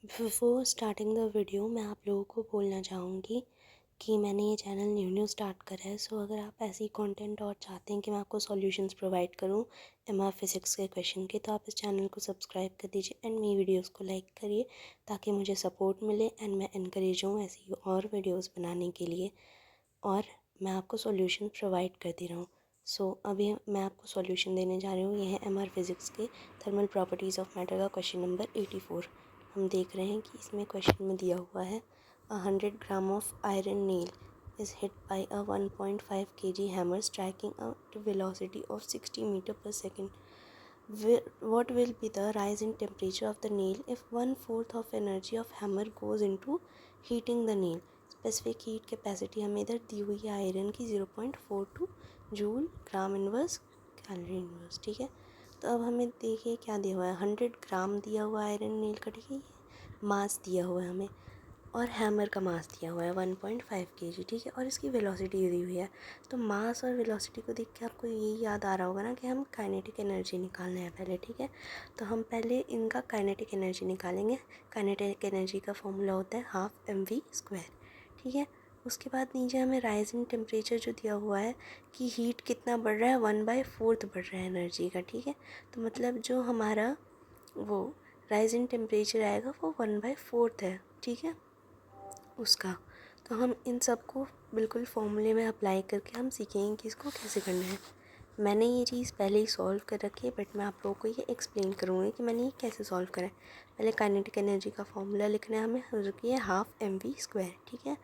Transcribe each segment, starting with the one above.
Before starting the video मैं आप लोगों को बोलना चाहूँगी कि मैंने ये चैनल न्यू स्टार्ट करा है। सो अगर आप ऐसी कंटेंट और चाहते हैं कि मैं आपको सॉल्यूशंस प्रोवाइड करूँ एमआर फिज़िक्स के क्वेश्चन के, तो आप इस चैनल को सब्सक्राइब कर दीजिए एंड मेरी वीडियोस को लाइक करिए ताकि मुझे सपोर्ट मिले एंड मैं इनकरेज हूँ ऐसी और वीडियोज़ बनाने के लिए और मैं आपको सॉल्यूशन प्रोवाइड करती रहूँ। सो अभी मैं आपको सॉल्यूशन देने जा रही हूँ। ये है एमआर फिज़िक्स के थर्मल प्रॉपर्टीज़ ऑफ मैटर का क्वेश्चन नंबर 84। हम देख रहे हैं कि इसमें क्वेश्चन में दिया हुआ है 100 gram of iron nail is hit by a 1.5 kg hammer striking a velocity of 60 metre per second. What will be the rise in temperature of the nail if 1/4 of energy of hammer goes into heating the nail? Specific heat capacity हमें इधर दी हुई है iron की 0.42 joule ग्राम inverse calorie inverse. ठीक है, तो अब हमें देखिए क्या दिया हुआ है। 100 ग्राम दिया हुआ है आयरन नील का। ठीक है, मास दिया हुआ है हमें और हैमर का मास दिया हुआ है 1.5 kg। ठीक है, और इसकी वेलोसिटी दी हुई है। तो मास और वेलोसिटी को देख के आपको यही याद आ रहा होगा ना कि हम काइनेटिक एनर्जी निकालना है पहले। ठीक है, तो हम पहले इनका काइनेटिक एनर्जी निकालेंगे। काइनेटिक एनर्जी का फॉर्मूला होता है ½ mv²। ठीक है, उसके बाद नीचे हमें राइज इन टेम्परेचर जो दिया हुआ है कि हीट कितना बढ़ रहा है, 1/4 बढ़ रहा है एनर्जी का। ठीक है, तो मतलब जो हमारा वो राइज इन टेम्परेचर आएगा वो 1/4 है। ठीक है, उसका तो हम इन सब को बिल्कुल फॉर्मूले में अप्लाई करके हम सीखेंगे कि इसको कैसे करना है। मैंने ये चीज़ पहले ही सॉल्व कर रखी है, बट मैं आप लोगों को ये एक्सप्लेन करूँगी कि मैंने ये कैसे सॉल्व करा है। पहले काइनेटिक एनर्जी का फॉर्मूला लिखना है हमें, जो कि है ½ mv²। ठीक है,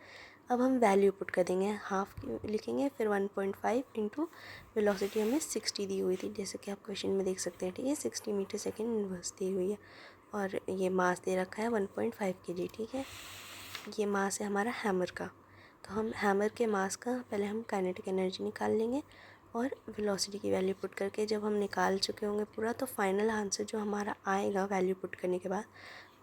अब हम वैल्यू पुट कर देंगे, हाफ की लिखेंगे, फिर 1.5 इंटू वेलोसिटी हमें 60 दी हुई थी, जैसे कि आप क्वेश्चन में देख सकते हैं। ठीक है, 60 मीटर सेकेंड इनवर्स दी हुई है और ये मास दे रखा है 1.5 kg। ठीक है, ये मास है हमारा हैमर का। तो हम हैमर के मास का पहले हम काइनेटिक एनर्जी निकाल लेंगे और वेलोसिटी की वैल्यू पुट करके जब हम निकाल चुके होंगे पूरा, तो फाइनल आंसर जो हमारा आएगा वैल्यू पुट करने के बाद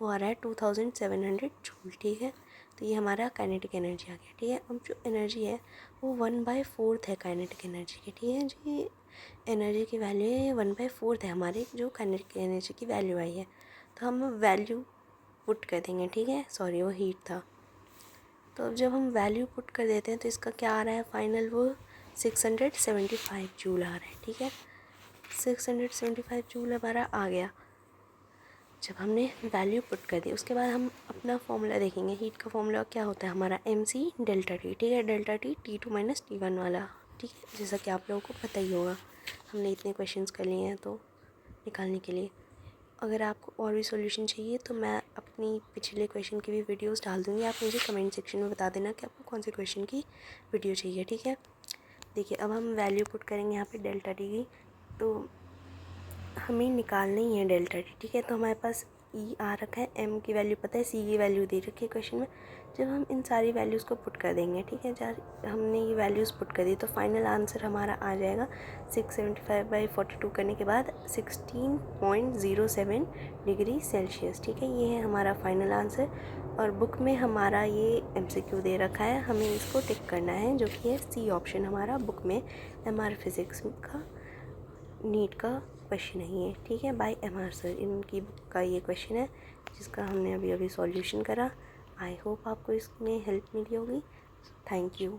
वो आ रहा है 2700 जूल। ठीक है, तो ये हमारा काइनेटिक एनर्जी आ गया। ठीक है, अब जो एनर्जी है वो 1/4 है काइनेटिक एनर्जी की। ठीक है जी, एनर्जी की वैल्यू है 1/4 है हमारे जो काइनेटिक एनर्जी की वैल्यू आई है। तो हम वैल्यू पुट कर देंगे। ठीक है, सॉरी वो हीट था। तो अब जब हम वैल्यू पुट कर देते हैं तो इसका क्या आ रहा है फाइनल, वो 675 जूल आ रहा है। ठीक है, 675 जूल हमारा आ गया जब हमने वैल्यू पुट कर दी। उसके बाद हम अपना फॉर्मूला देखेंगे। हीट का फॉर्मूला क्या होता है हमारा, mc डेल्टा टी। ठीक है, डेल्टा टी T2 - T1 वाला। ठीक है, जैसा कि आप लोगों को पता ही होगा, हमने इतने क्वेश्चंस कर लिए हैं तो निकालने के लिए। अगर आपको और भी सॉल्यूशन चाहिए तो मैं अपनी पिछले क्वेश्चन की भी वीडियोस डाल दूँगी। आप मुझे कमेंट सेक्शन में बता देना कि आपको कौन से क्वेश्चन की वीडियो चाहिए। ठीक है, देखिए अब हम वैल्यू पुट करेंगे यहाँ पे डेल्टा टी की। तो हमें निकालना ही है डेल्टा टी। ठीक है, तो हमारे पास ई आ रखा है, एम की वैल्यू पता है, सी की वैल्यू दे रखी है क्वेश्चन में। जब हम इन सारी वैल्यूज़ को पुट कर देंगे, ठीक है, जब हमने ये वैल्यूज़ पुट कर दी तो फाइनल आंसर हमारा आ जाएगा 675/42 करने के बाद 16.07 डिग्री सेल्सियस। ठीक है, ये है हमारा फाइनल आंसर और बुक में हमारा ये MCQ दे रखा है, हमें इसको टिक करना है, जो कि है सी ऑप्शन हमारा बुक में एमआर फिज़िक्स का नीट का क्वेश्चन है ये। ठीक है, बाय एमआर सर, इनकी बुक का ये क्वेश्चन है जिसका हमने अभी अभी सॉल्यूशन करा। आई होप आपको इसमें हेल्प मिली होगी। Thank you.